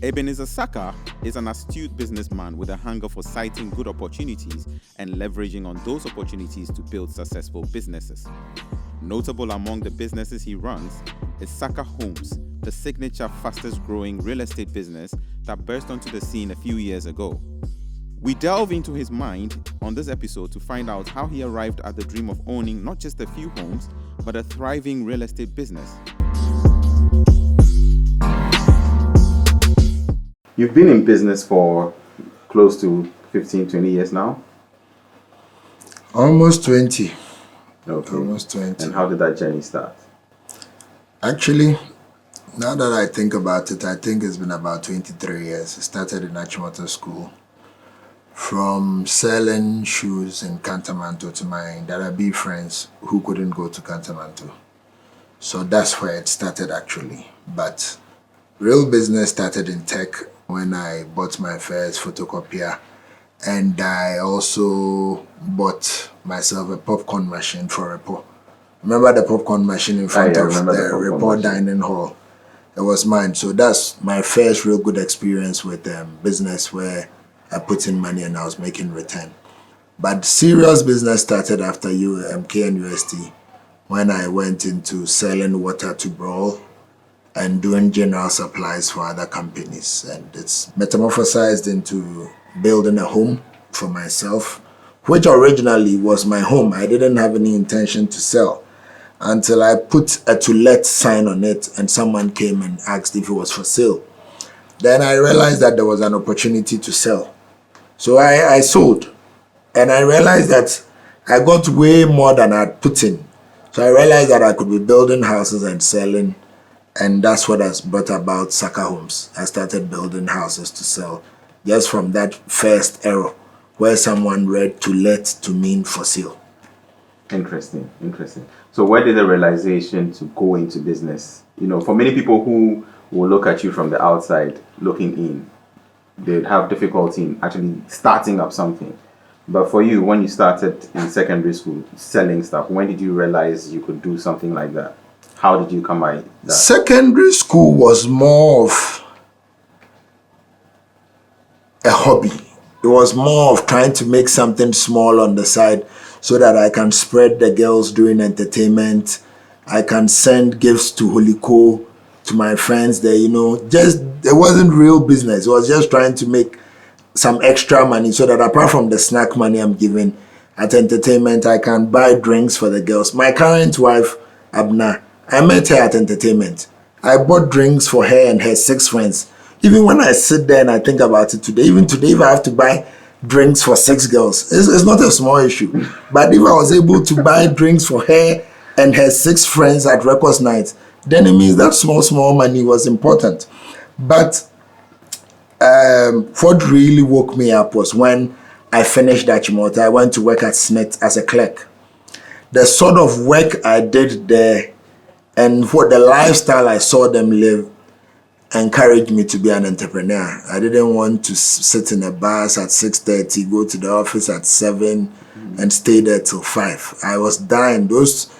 Ebenezer Saka is an astute businessman with a hunger for sighting good opportunities and leveraging on those opportunities to build successful businesses. Notable among the businesses he runs is SAKA Homes, the signature fastest growing real estate business that burst onto the scene a few years ago. We delve into his mind on this episode to find out how he arrived at the dream of owning not just a few homes, but a thriving real estate business. You've been in business for close to 15, 20 years now? Almost 20. Okay. Almost 20. And how did that journey start? Actually, now that I think about it, I think it's been about 23 years. I started in Essamuah school from selling shoes in Cantamanto to my Darabi friends who couldn't go to Cantamanto. So that's where it started actually. But real business started in tech when I bought my first photocopier, and I also bought myself a popcorn machine for Repo. Remember the popcorn machine in front of the Repo dining hall? It was mine. So that's my first real good experience with business where I put in money and I was making return. But serious business started after MK and UST when I went into selling water to Brawl and doing general supplies for other companies. And it's metamorphosized into building a home for myself, which originally was my home. I didn't have any intention to sell until I put a to let sign on it and someone came and asked if it was for sale. Then I realized that there was an opportunity to sell. So I sold, and I realized that I got way more than I'd put in. So I realized that I could be building houses and selling. And that's what has brought about SAKA Homes. I started building houses to sell just from that first era where someone read to let to mean for sale. Interesting. So where did the realization to go into business? You know, for many people who will look at you from the outside looking in, they'd have difficulty in actually starting up something. But for you, when you started in secondary school selling stuff, when did you realize you could do something like that? How did you come by that? Secondary school was more of a hobby. It was more of trying to make something small on the side so that I can spread the girls doing entertainment. I can send gifts to Holiko, to my friends there, just, it wasn't real business. It was just trying to make some extra money so that apart from the snack money I'm giving at entertainment, I can buy drinks for the girls. My current wife, Abna, I met her at entertainment. I bought drinks for her and her 6 friends. Even when I sit there and I think about it today, even today, if I have to buy drinks for 6 girls, it's not a small issue. But if I was able to buy drinks for her and her 6 friends at records night, then it means that small money was important. But what really woke me up was when I finished Essamuah. I went to work at Smith as a clerk. The sort of work I did there and what the lifestyle I saw them live encouraged me to be an entrepreneur. I didn't want to sit in a bus at 6:30, go to the office at 7 and stay there till 5. I was dying. Those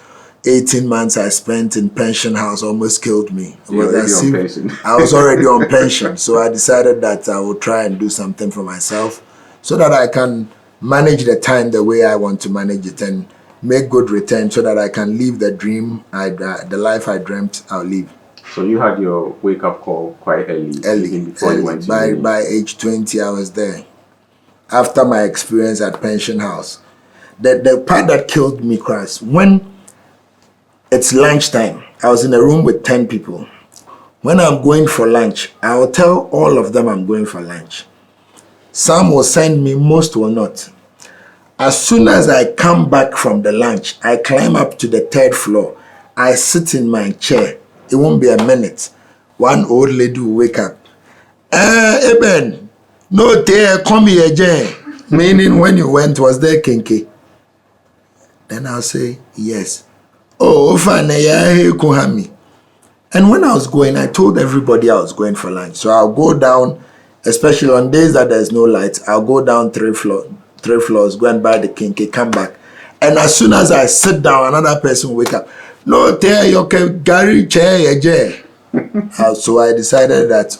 18 months I spent in pension house almost killed me. I was already on pension. So I decided that I would try and do something for myself so that I can manage the time the way I want to manage it and make good return so that I can live the dream, the life I dreamt I'll live. So you had your wake-up call quite early before you went to by age 20, I was there. After my experience at pension house. The part that killed me, Christ, when it's lunchtime, I was in a room with 10 people. When I'm going for lunch, I will tell all of them I'm going for lunch. Some will send me, most will not. As soon as I come back from the lunch, I climb up to the 3rd floor. I sit in my chair. It won't be a minute. One old lady will wake up. Eben, no there, come here, Adjei. Meaning when you went, was there kinky? Then I'll say, yes. Oh, fine, Kohami. And when I was going, I told everybody I was going for lunch. So I'll go down, especially on days that there's no light, I'll go down 3 floors, go and buy the kinky, come back. And as soon as I sit down, another person will wake up. No, tell you can Gary chair, Adjei. So I decided that,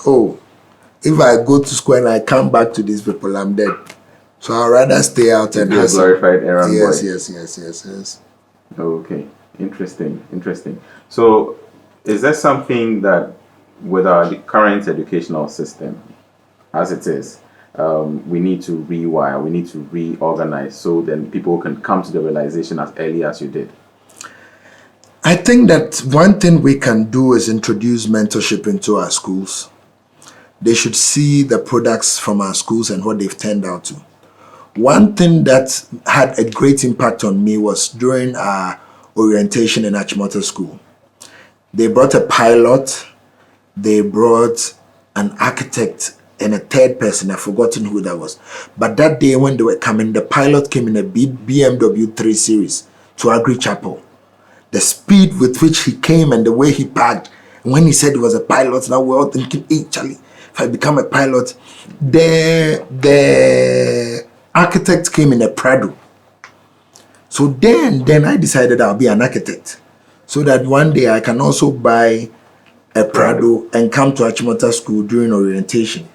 if I go to school and I come back to these people, I'm dead. So I'd rather stay out and be a glorified errand boy. Yes. Okay, interesting. So, is there something that, with our current educational system, as it is, we need to rewire, we need to reorganize, so then people can come to the realization as early as you did? I think that one thing we can do is introduce mentorship into our schools. They should see the products from our schools and what they've turned out to. One thing that had a great impact on me was during our orientation in Achimota School. They brought a pilot, they brought an architect, and a third person. I've forgotten who that was. But that day when they were coming, the pilot came in a BMW 3 Series to Agri Chapel. The speed with which he came and the way he parked, and when he said he was a pilot, now we're all thinking, hey, Charlie, if I become a pilot, the architect came in a Prado. So then I decided I'll be an architect, so that one day I can also buy a Prado and come to Achimota School during orientation.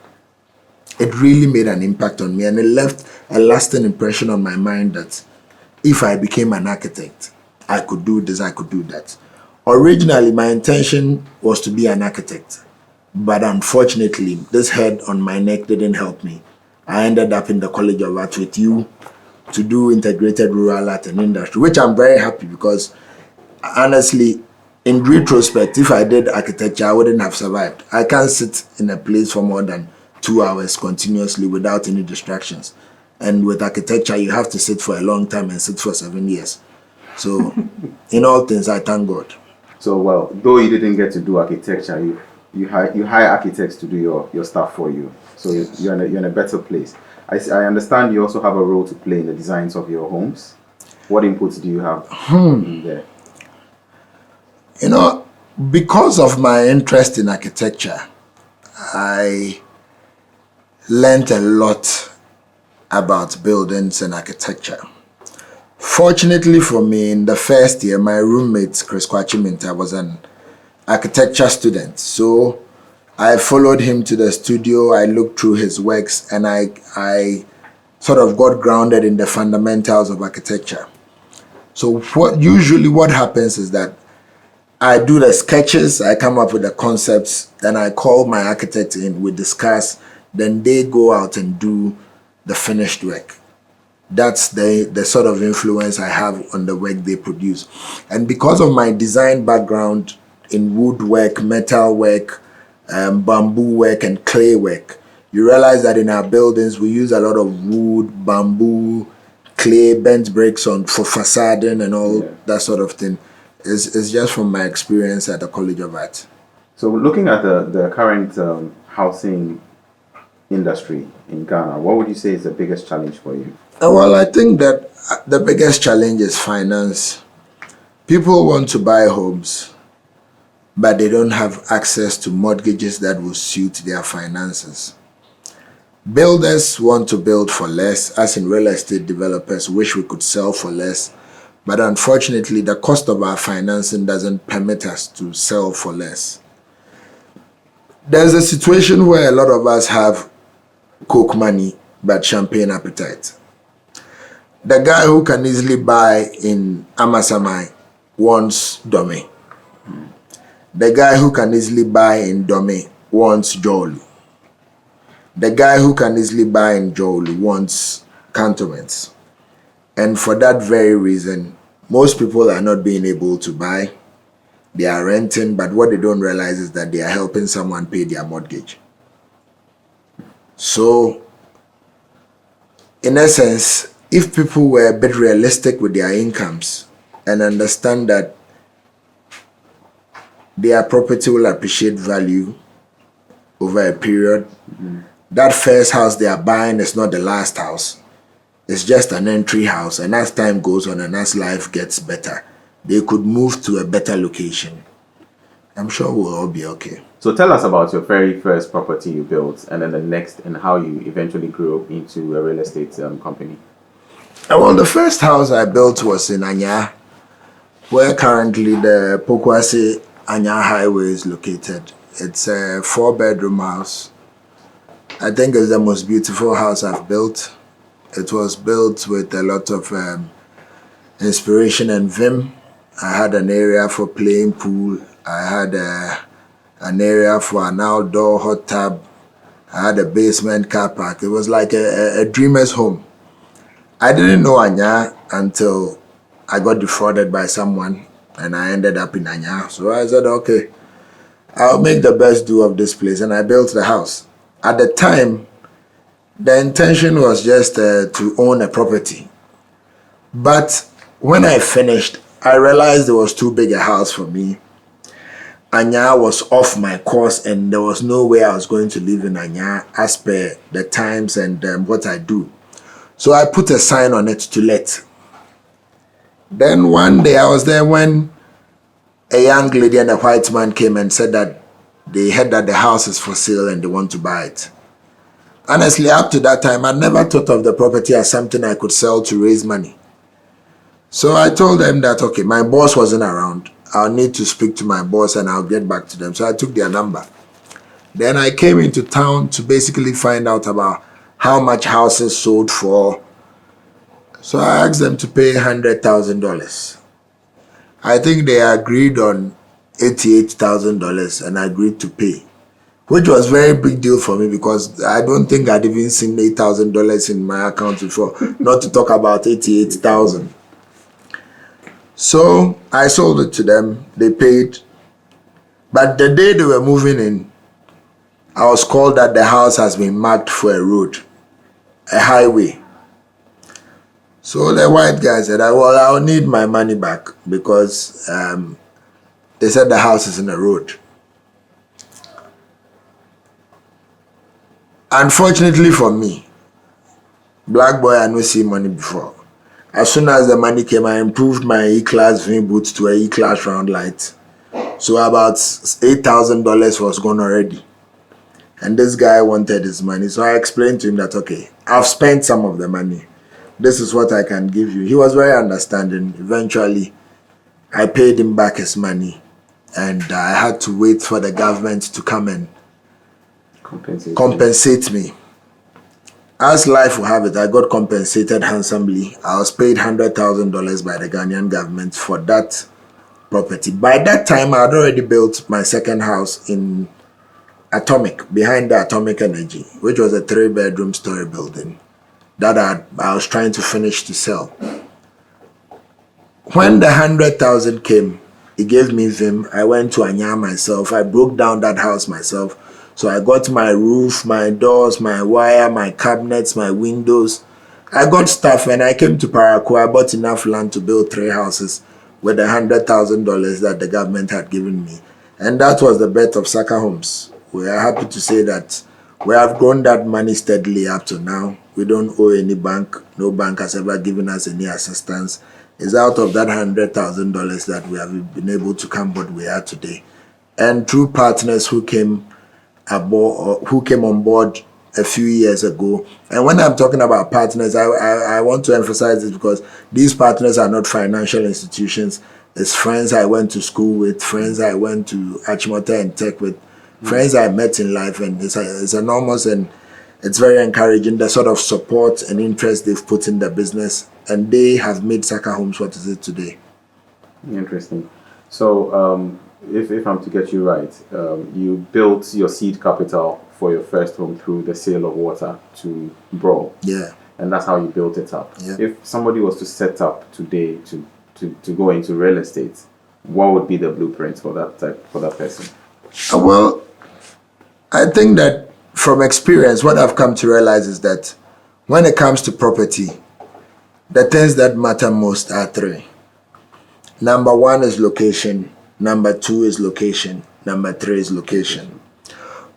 It really made an impact on me, and it left a lasting impression on my mind that if I became an architect, I could do this, I could do that. Originally, my intention was to be an architect, but unfortunately, this head on my neck didn't help me. I ended up in the College of Art with you to do integrated rural art and industry, which I'm very happy because, honestly, in retrospect, if I did architecture, I wouldn't have survived. I can't sit in a place for more than 2 hours continuously without any distractions. And with architecture, you have to sit for a long time and sit for 7 years. So, in all things, I thank God. So, well, though you didn't get to do architecture, you hire architects to do your stuff for you. So you're in a better place. I understand you also have a role to play in the designs of your homes. What inputs do you have in there? You know, because of my interest in architecture, I learned a lot about buildings and architecture. Fortunately for me, in the first year, my roommate, Chris Kwachiminta, was an architecture student. So I followed him to the studio, I looked through his works, and I sort of got grounded in the fundamentals of architecture. So what happens is that I do the sketches, I come up with the concepts, then I call my architect in, we discuss, then they go out and do the finished work. That's the sort of influence I have on the work they produce. And because of my design background in woodwork, metal work, bamboo work, and clay work, you realize that in our buildings we use a lot of wood, bamboo, clay, bent bricks for facading and all that sort of thing. It's just from my experience at the College of Art. So looking at the current housing industry in Ghana, what would you say is the biggest challenge for you? Well, I think that the biggest challenge is finance. People want to buy homes, but they don't have access to mortgages that will suit their finances. Builders want to build for less, as in real estate developers wish we could sell for less, but unfortunately the cost of our financing doesn't permit us to sell for less. There's a situation where a lot of us have Coke money but champagne appetite. The guy who can easily buy in Amasamai wants Dome. The guy who can easily buy in Dome wants Jolu. The guy who can easily buy in Jolu wants cantonments. And for that very reason, most people are not being able to buy. They are renting, but what they don't realize is that they are helping someone pay their mortgage. So, in essence, if people were a bit realistic with their incomes and understand that their property will appreciate value over a period, that first house they are buying is not the last house. It's just an entry house, and as time goes on and as life gets better, they could move to a better location. I'm sure we'll all be okay. So tell us about your very first property you built, and then the next, and how you eventually grew up into a real estate company. Well, the first house I built was in Anya, where currently the Pokwase Anya Highway is located. It's a 4-bedroom house. I think it's the most beautiful house I've built. It was built with a lot of inspiration and vim. I had an area for playing pool. I had an area for an outdoor hot tub. I had a basement car park. It was like a dreamer's home. I didn't know Anya until I got defrauded by someone and I ended up in Anya. So I said, okay, I'll make the best do of this place, and I built the house. At the time, the intention was just to own a property. But when I finished, I realized it was too big a house for me. Anya was off my course, and there was no way I was going to live in Anya as per the times and what I do. So I put a sign on it to let. Then one day I was there when a young lady and a white man came and said that they heard that the house is for sale and they want to buy it. Honestly, up to that time, I never thought of the property as something I could sell to raise money. So I told them that, okay, my boss wasn't around. I'll need to speak to my boss and I'll get back to them. So I took their number. Then I came into town to basically find out about how much houses sold for. So I asked them to pay $100,000. I think they agreed on $88,000 and agreed to pay, which was a very big deal for me because I don't think I'd even seen $8,000 in my account before, not to talk about $88,000. So I sold it to them, they paid. But the day they were moving in, I was called that the house has been marked for a road, a highway. So the white guy said, well, I'll need my money back because they said the house is in a road. Unfortunately for me, black boy, I no see money before. As soon as the money came, I improved my E-Class V boots to a E-Class round light. So about $8,000 was gone already. And this guy wanted his money. So I explained to him that, okay, I've spent some of the money. This is what I can give you. He was very understanding. Eventually, I paid him back his money. And I had to wait for the government to come and compensate me. As life will have it, I got compensated handsomely. I was paid $100,000 by the Ghanaian government for that property. By that time, I had already built my second house in Atomic, behind the Atomic Energy, which was a 3-bedroom story building that I was trying to finish to sell. When the 100,000 came, it gave me vim. I went to Anya myself. I broke down that house myself. So I got my roof, my doors, my wire, my cabinets, my windows. I got stuff and I came to Parakou. I bought enough land to build 3 houses with the $100,000 that the government had given me. And that was the birth of SAKA Homes. We are happy to say that we have grown that money steadily up to now. We don't owe any bank. No bank has ever given us any assistance. It's out of that $100,000 that we have been able to come what we are today. And through partners who came on board a few years ago. And when I'm talking about partners, I want to emphasize this because these partners are not financial institutions. It's friends I went to school with, friends I went to Achimota and Tech with, friends I met in life, and it's enormous and it's very encouraging, the sort of support and interest they've put in the business, and they have made SAKA Homes what is it today. Interesting. So if I'm to get you right, you built your seed capital for your first home through the sale of water to Bro. Yeah. And that's how you built it up. Yeah. If somebody was to set up today to go into real estate, what would be the blueprint for that person? Well, I think that from experience, what I've come to realize is that when it comes to property, the things that matter most are 3. Number 1 is location. Number 2 is location. Number 3 is location.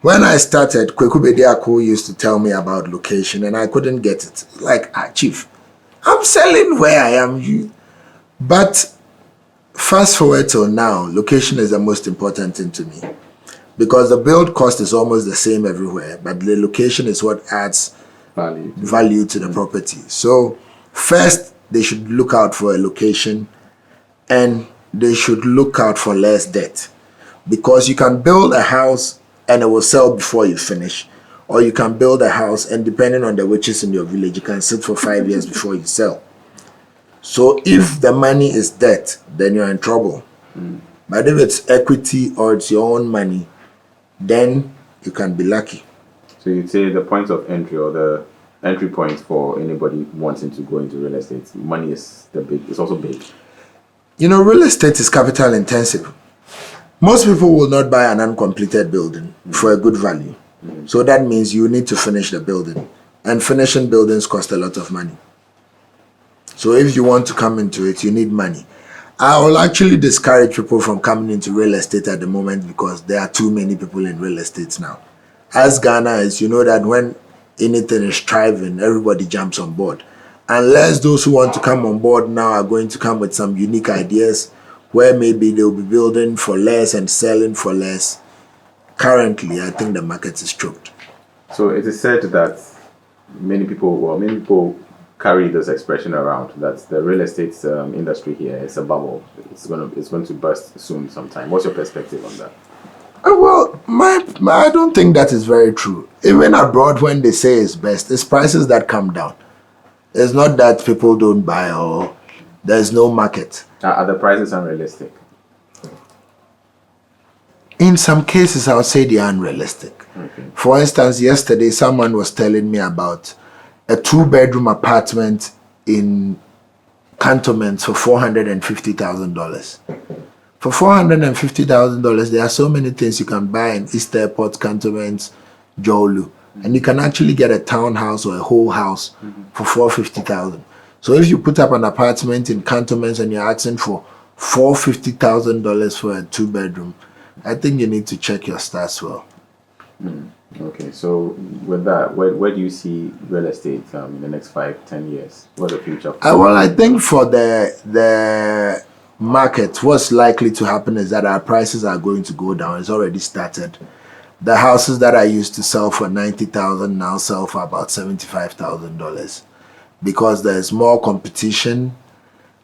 When I started, Kweku Bediako used to tell me about location and I couldn't get it. Like, Chief, I'm selling where I am. But fast forward till now, location is the most important thing to me. Because the build cost is almost the same everywhere, but the location is what adds value to the property. So first, they should look out for a location and they should look out for less debt. Because you can build a house and it will sell before you finish. Or you can build a house, and depending on the witches in your village, you can sit for 5 years before you sell. So if the money is debt, then you're in trouble. But if it's equity or it's your own money, then you can be lucky. So you'd say the point of entry or the entry point for anybody wanting to go into real estate, money is it's also big. You know, real estate is capital intensive. Most people will not buy an uncompleted building for a good value. So that means you need to finish the building. And finishing buildings cost a lot of money. So if you want to come into it, you need money. I will actually discourage people from coming into real estate at the moment because there are too many people in real estate now. As Ghana is, you know that when anything is thriving, everybody jumps on board. Unless those who want to come on board now are going to come with some unique ideas where maybe they'll be building for less and selling for less. Currently, I think the market is choked. So it is said that many people carry this expression around that the real estate industry here is a bubble. It's going to burst soon sometime. What's your perspective on that? Well, I don't think that is very true. Even abroad, when they say it's best, it's prices that come down. It's not that people don't buy or there's no market. Are the prices unrealistic? In some cases, I would say they are unrealistic. Okay. For instance, yesterday, someone was telling me about a 2-bedroom apartment in Cantonment for $450,000. For $450,000, there are so many things you can buy in East Airport, Cantonment, Jolu. And you can actually get a townhouse or a whole house for $450,000. So if you put up an apartment in Cantonment and you're asking for $450,000 for a 2-bedroom, I think you need to check your stats well. Okay, so with that, where do you see real estate in the next 5-10 years? What's the future? Well, I think for the market, what's likely to happen is that our prices are going to go down. It's already started. The houses that I used to sell for $90,000 now sell for about $75,000 because there's more competition.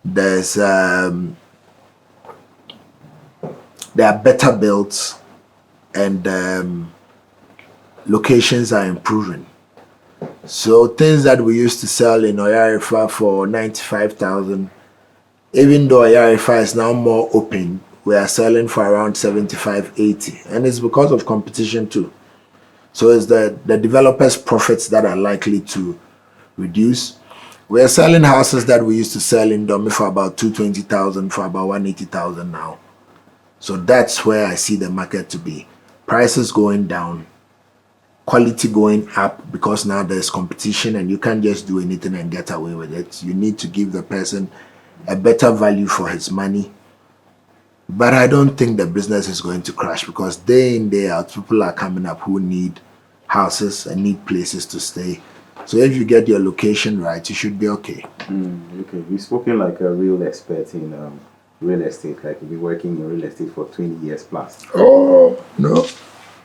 There are better builds, and locations are improving. So things that we used to sell in Oyarifa for $95,000, even though Oyarifa is now more open, we are selling for around $75,000, $80,000, and it's because of competition too. So it's the developers' profits that are likely to reduce. We are selling houses that we used to sell in Domi for about $220,000 for about $180,000 now. So that's where I see the market to be. Prices going down, quality going up, because now there's competition and you can't just do anything and get away with it. You need to give the person a better value for his money. But I don't think the business is going to crash because day in, day out, people are coming up who need houses and need places to stay. So if you get your location right, you should be okay. Okay, you've spoken like a real expert in real estate, like you've been working in real estate for 20 years plus. Oh, no.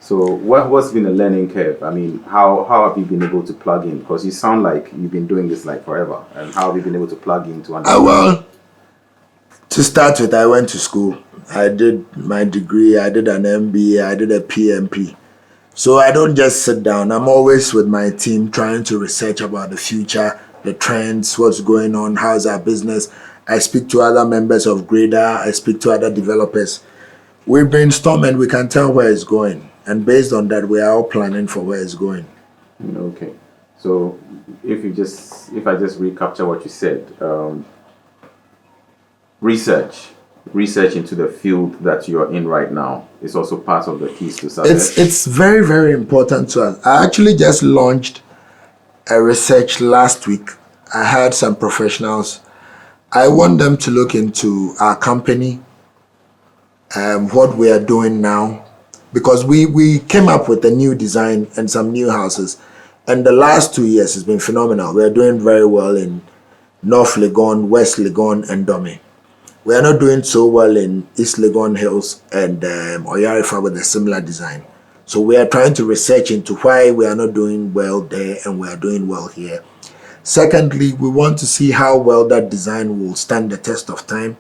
So what's been a learning curve? I mean, how have you been able to plug in? Because you sound like you've been doing this like forever. And how have you been able to plug into understand? Well, to start with, I went to school. I did my degree, I did an MBA, I did a PMP. So I don't just sit down. I'm always with my team trying to research about the future, the trends, what's going on, how's our business. I speak to other members of Grader, I speak to other developers. We brainstorm and we can tell where it's going. And based on that, we are all planning for where it's going. Okay. So if I just recapture what you said, research into the field that you're in right now is also part of the keys to success. It's very, very important to us. I actually just launched a research last week. I had some professionals. I want them to look into our company, what we are doing now, because we came up with a new design and some new houses, and the last 2 years has been phenomenal. We are doing very well in North Legon, West Legon, and Dome. We are not doing so well in East Legon Hills and Oyarifa with a similar design. So we are trying to research into why we are not doing well there and we are doing well here. Secondly, we want to see how well that design will stand the test of time.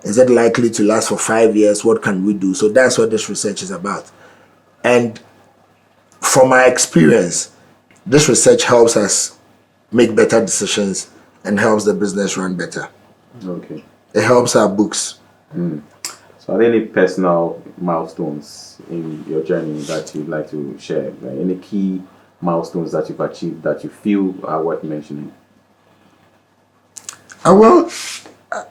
Is it likely to last for 5 years? What can we do? So that's what this research is about. And from my experience, this research helps us make better decisions and helps the business run better. Okay. It helps our books. So are there any personal milestones in your journey that you'd like to share? Like any key milestones that you've achieved that you feel are worth mentioning? Well,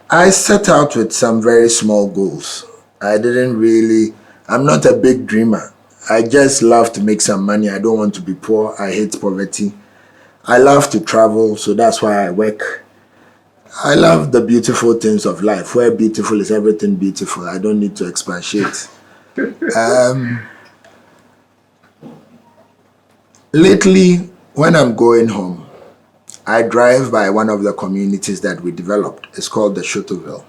I set out with some very small goals. I'm not a big dreamer. I just love to make some money. I don't want to be poor. I hate poverty. I love to travel, so that's why I work. I love the beautiful things of life. Where beautiful is everything beautiful. I don't need to expatiate. Lately, when I'm going home, I drive by one of the communities that we developed. It's called the Shotoville.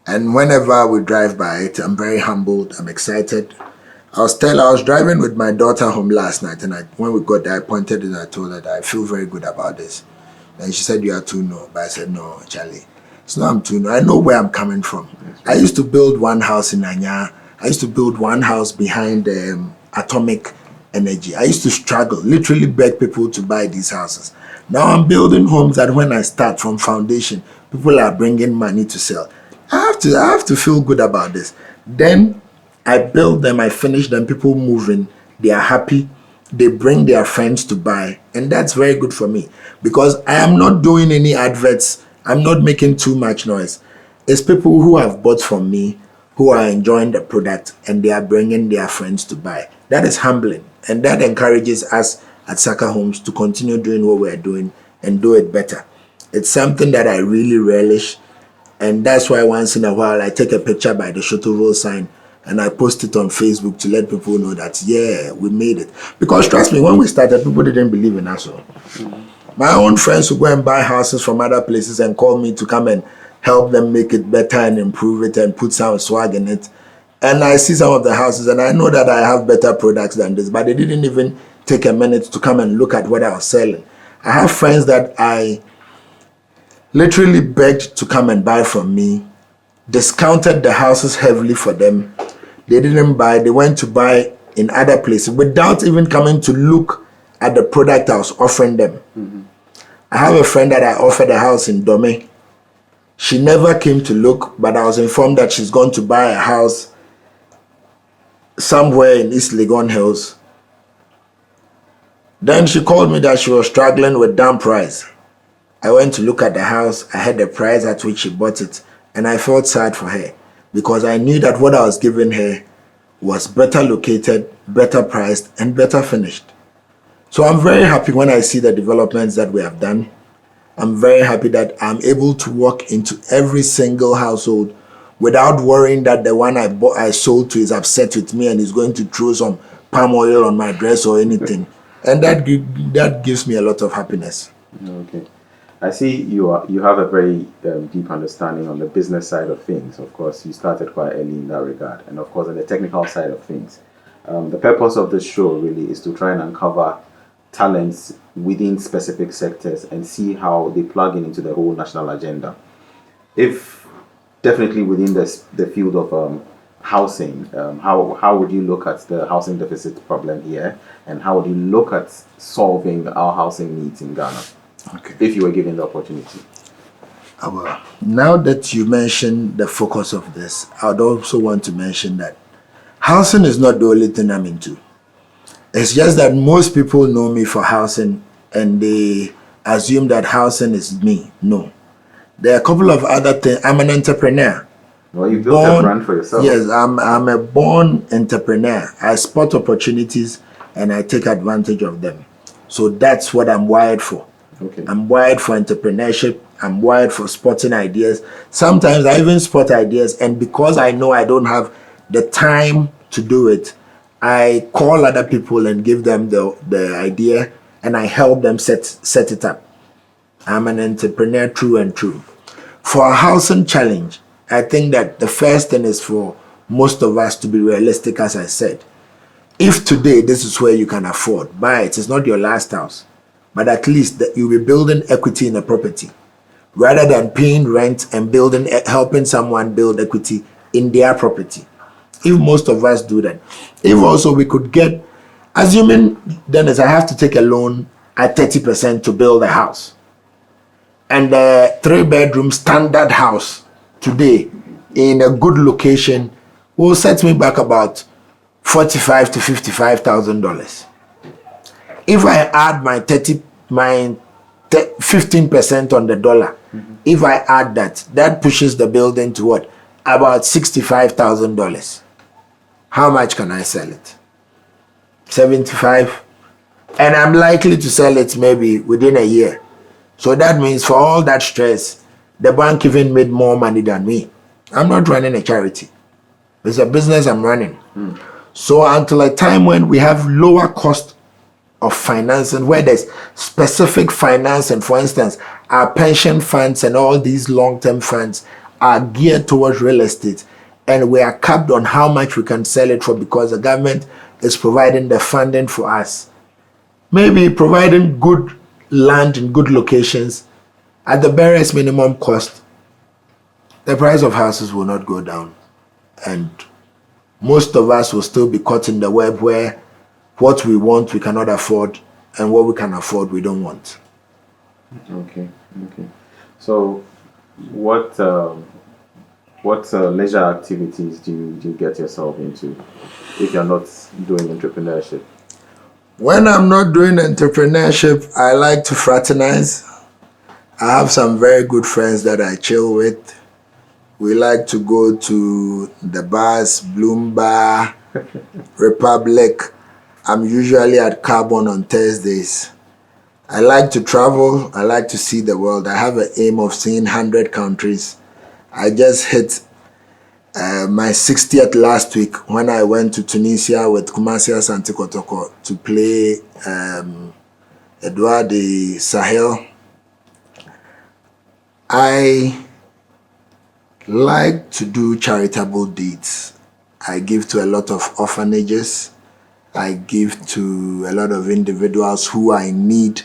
And whenever we drive by it, I'm very humbled. I'm excited. I was driving with my daughter home last night, and when we got there, I pointed and I told her that I feel very good about this. And she said, "You are too no." But I said, "No, Charlie, it's not I'm too no. I know where I'm coming from. I used to build one house in Anya. I used to build one house behind Atomic Energy. I used to struggle, literally beg people to buy these houses. Now I'm building homes that when I start from foundation, people are bringing money to sell. I have to feel good about this. Then I build them, I finish them, people move in, they are happy, they bring their friends to buy, and that's very good for me because I am not doing any adverts, I'm not making too much noise. It's people who have bought from me, who are enjoying the product, and they are bringing their friends to buy. That is humbling, and that encourages us at SAKA Homes to continue doing what we're doing and do it better. It's something that I really relish, and that's why once in a while I take a picture by the Shotoville sign and I post it on Facebook to let people know that, yeah, we made it. Because trust me, when we started, people didn't believe in us. My own friends would go and buy houses from other places and call me to come and help them make it better and improve it and put some swag in it. And I see some of the houses and I know that I have better products than this, but they didn't even take a minute to come and look at what I was selling. I have friends that I literally begged to come and buy from me, discounted the houses heavily for them. They didn't buy, they went to buy in other places without even coming to look at the product I was offering them. I have a friend that I offered a house in Dome. She never came to look, but I was informed that she's going to buy a house somewhere in East Legon Hills. Then she called me that she was struggling with damn price. I went to look at the house, I had the price at which she bought it, and I felt sad for her because I knew that what I was giving her was better located, better priced, and better finished. So I'm very happy when I see the developments that we have done. I'm very happy that I'm able to walk into every single household without worrying that the one I sold to is upset with me and is going to throw some palm oil on my dress or anything. And that gives me a lot of happiness. Okay. I see you have a very deep understanding on the business side of things. Of course, you started quite early in that regard. And of course, on the technical side of things. The purpose of this show really is to try and uncover talents within specific sectors and see how they plug into the whole national agenda. If definitely within the field of housing, how would you look at the housing deficit problem here, and how would you look at solving our housing needs in Ghana? Okay. If you were given the opportunity. Well, now that you mentioned the focus of this, I would also want to mention that housing is not the only thing I'm into. It's just that most people know me for housing and they assume that housing is me. No. There are a couple of other things. I'm an entrepreneur. Well, you built a brand for yourself. Yes, I'm a born entrepreneur. I spot opportunities and I take advantage of them. So that's what I'm wired for. Okay. I'm wired for entrepreneurship. I'm wired for spotting ideas. Sometimes I even spot ideas, and because I know I don't have the time to do it, I call other people and give them the idea, and I help them set it up. I'm an entrepreneur true and true. For a housing challenge, I think that the first thing is for most of us to be realistic, as I said. If today this is where you can afford, buy it. It's not your last house. But at least that you'll be building equity in a property rather than paying rent and helping someone build equity in their property. If most of us do that, if also we could get Assuming, Dennis, I have to take a loan at 30% to build a house. And the 3-bedroom standard house today in a good location will set me back about $45,000 to $55,000. If I add my 15% on the dollar, if I add that pushes the building to what? About $65,000. How much can I sell it? 75, and I'm likely to sell it maybe within a year. So that means for all that stress, the bank even made more money than me. I'm not running a charity. It's a business I'm running. So until a time when we have lower cost of financing, where there's specific financing, for instance, our pension funds and all these long-term funds are geared towards real estate, and we are capped on how much we can sell it for because the government is providing the funding for us. Maybe providing good land in good locations at the barest minimum cost, the price of houses will not go down. And most of us will still be caught in the web where what we want we cannot afford, and what we can afford we don't want. Okay. So what leisure activities do you get yourself into if you're not doing entrepreneurship? When I'm not doing entrepreneurship, I like to fraternize. I have some very good friends that I chill with. We like to go to the bars, Bloom Bar, Republic. I'm usually at Carbon on Thursdays. I like to travel. I like to see the world. I have an aim of seeing 100 countries. I just hit my 60th last week when I went to Tunisia with Kumasi Asante Kotoko to play Edouard de Sahel. I like to do charitable deeds. I give to a lot of orphanages. I give to a lot of individuals who are in need.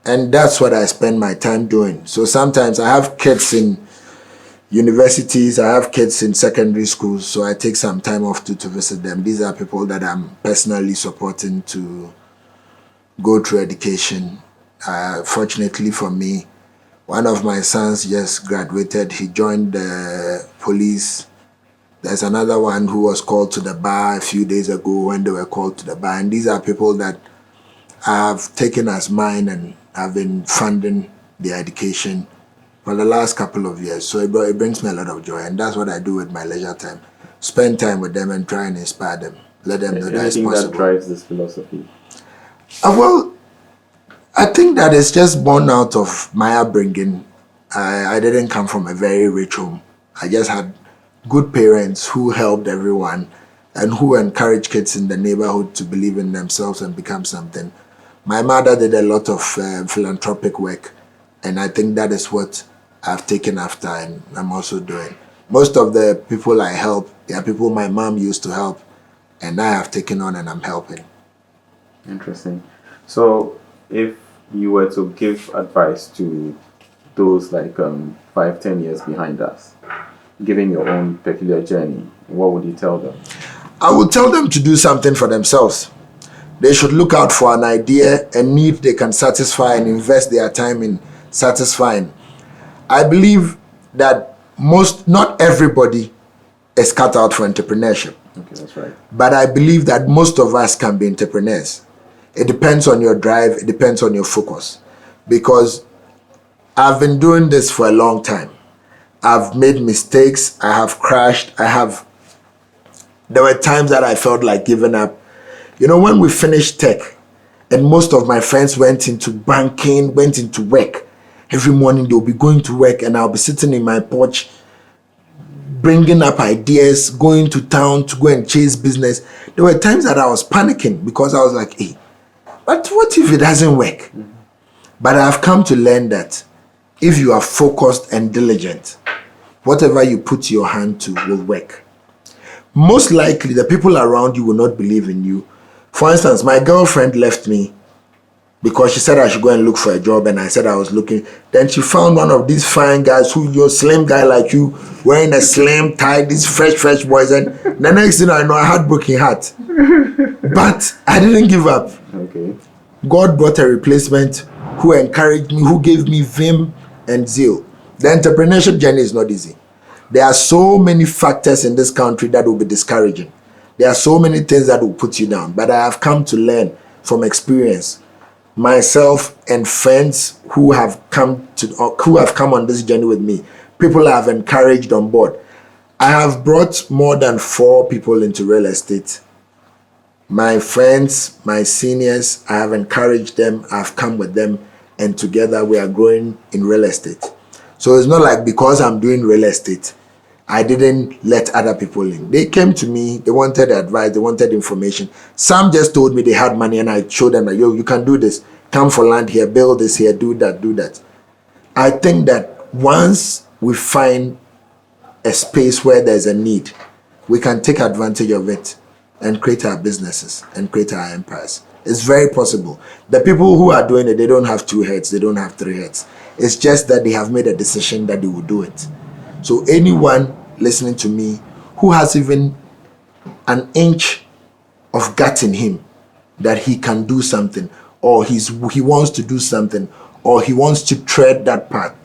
And that's what I spend my time doing. So sometimes I have kids in universities, I have kids in secondary schools, so I take some time off to visit them. These are people that I'm personally supporting to go through education. Fortunately for me, one of my sons just graduated. He joined the police. There's another one who was called to the bar a few days ago when they were called to the bar. And these are people that I have taken as mine and have been funding their education for the last couple of years. So it brings me a lot of joy. And that's what I do with my leisure time. Spend time with them and try and inspire them. Let them know that it's possible. Anything that drives this philosophy? Well, I think that it's just born out of my upbringing. I didn't come from a very rich home. I just had good parents who helped everyone and who encouraged kids in the neighborhood to believe in themselves and become something. My mother did a lot of philanthropic work, and I think that is what I've taken after and I'm also doing. Most of the people I help, they are people my mom used to help, and I have taken on and I'm helping. Interesting. So if you were to give advice to those like 5-10 years behind us, given your own peculiar journey, what would you tell them? I would tell them to do something for themselves. They should look out for an idea, a need they can satisfy and invest their time in satisfying. I believe that not everybody is cut out for entrepreneurship. Okay, that's right. But I believe that most of us can be entrepreneurs. It depends on your drive, it depends on your focus. Because I've been doing this for a long time. I've made mistakes, I have crashed, there were times that I felt like giving up. You know, when we finished tech, and most of my friends went into banking, went into work, every morning they'll be going to work and I'll be sitting in my porch, bringing up ideas, going to town to go and chase business. There were times that I was panicking because I was like, hey, but what if it doesn't work? Mm-hmm. But I've come to learn that if you are focused and diligent, whatever you put your hand to will work. Most likely, the people around you will not believe in you. For instance, my girlfriend left me because she said I should go and look for a job, and I said I was looking. Then she found one of these fine guys you're slim guy like you, wearing a slim tie, these fresh boys, and the next thing I know, I had broken heart. But I didn't give up. Okay. God brought a replacement who encouraged me, who gave me vim and zeal. The entrepreneurship journey is not easy. There are so many factors in this country that will be discouraging. There are so many things that will put you down. But I have come to learn from experience. Myself and friends who have come on this journey with me, people I have encouraged on board. I have brought more than 4 people into real estate. My friends, my seniors, I have encouraged them, I've come with them, and together we are growing in real estate. So it's not like because I'm doing real estate, I didn't let other people in. They came to me, they wanted advice, they wanted information. Some just told me they had money and I showed them, like, yo, you can do this. Come for land here, build this here, do that. I think that once we find a space where there's a need, we can take advantage of it and create our businesses and create our empires. It's very possible. The people who are doing it, they don't have 2 heads, they don't have 3 heads. It's just that they have made a decision that they will do it. So anyone listening to me who has even an inch of gut in him that he can do something, or he wants to do something, or he wants to tread that path,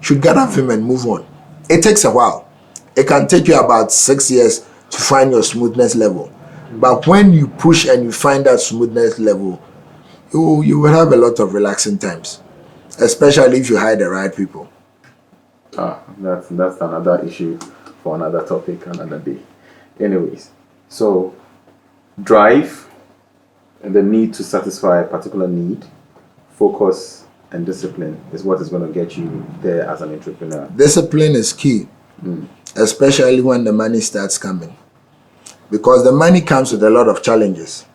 should get off him and move on. It takes a while. It can take you about 6 years to find your smoothness level. But when you push and you find that smoothness level, you will have a lot of relaxing times, especially if you hire the right people. That's another issue for another topic, another day. Anyways, so drive and the need to satisfy a particular need, focus and discipline is what is going to get you there as an entrepreneur. Discipline is key, especially when the money starts coming. Because the money comes with a lot of challenges.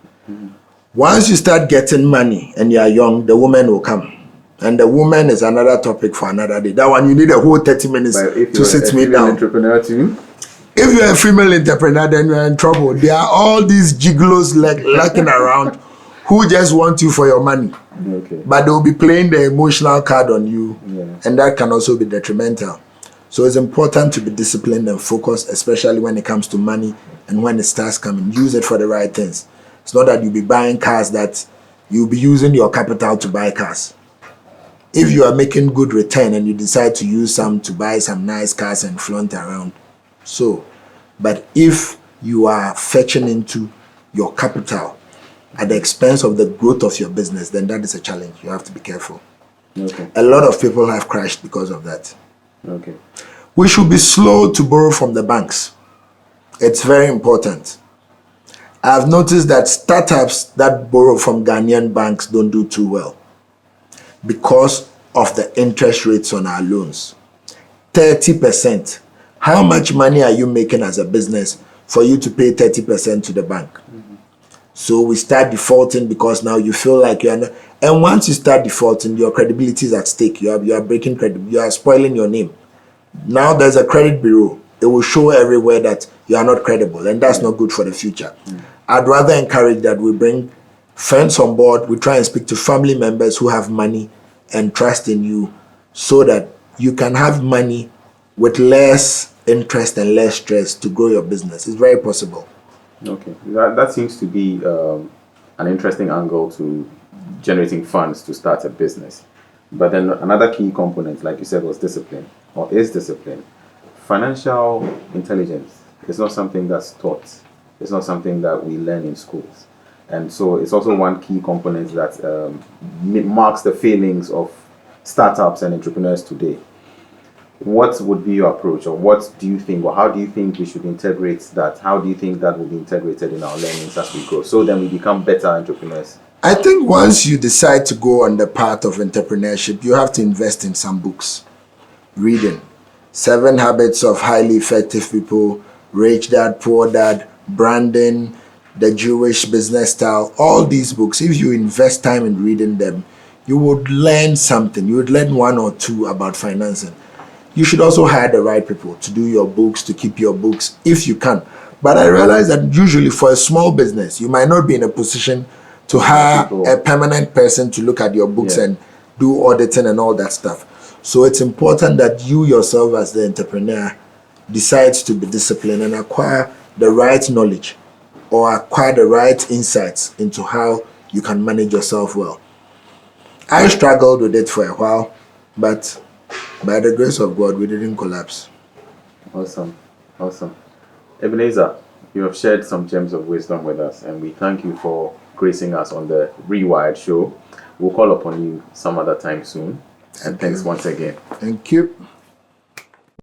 Once you start getting money and you are young, the woman will come. And the woman is another topic for another day. That one, you need a whole 30 minutes to sit me down. Entrepreneur too? If you're a female entrepreneur, then you're in trouble. There are all these gigolos lurking around who just want you for your money. Okay. But they'll be playing the emotional card on you. Yeah. And that can also be detrimental. So it's important to be disciplined and focused, especially when it comes to money and when it starts coming. Use it for the right things. It's not that you'll be buying cars that you'll be using your capital to buy cars. If you are making good return and you decide to use some to buy some nice cars and flaunt around, so. But if you are fetching into your capital at the expense of the growth of your business, then that is a challenge. You have to be careful. Okay. A lot of people have crashed because of that. Okay. We should be slow to borrow from the banks. It's very important. I've noticed that startups that borrow from Ghanaian banks don't do too well because of the interest rates on our loans. 30%. How much money are you making as a business for you to pay 30% to the bank? So we start defaulting because now you feel like you are not. And once you start defaulting, your credibility is at stake. You are breaking credibility. You are spoiling your name. Now there's a credit bureau. It will show everywhere that you are not credible, and that's not good for the future. I'd rather encourage that we bring friends on board. We try and speak to family members who have money and trust in you, so that you can have money with less interest and less stress to grow your business. It's very possible. Okay, that seems to be an interesting angle to generating funds to start a business. But then another key component, like you said, was discipline, or is discipline. Financial intelligence is not something that's taught. It's not something that we learn in schools. And so it's also one key component that marks the failings of startups and entrepreneurs today. What would be your approach, or what do you think, or how do you think we should integrate that? How do you think that will be integrated in our learnings as we grow, so then we become better entrepreneurs? I think once you decide to go on the path of entrepreneurship, you have to invest in some books. Reading. 7 Habits of Highly Effective People, Rich Dad, Poor Dad, Branding, The Jewish Business Style, all these books, if you invest time in reading them, you would learn something. You would learn 1 or 2 about financing. You should also hire the right people to do your books, to keep your books, if you can. But I realize that usually for a small business, you might not be in a position to hire a permanent person to look at your books and do auditing and all that stuff. So it's important that you yourself as the entrepreneur decides to be disciplined and acquire the right knowledge or acquire the right insights into how you can manage yourself well. I struggled with it for a while, but by the grace of God, we didn't collapse. Awesome. Ebenezer, you have shared some gems of wisdom with us, and we thank you for gracing us on the Rewired show. We'll call upon you some other time soon. And thanks once again. Thank you.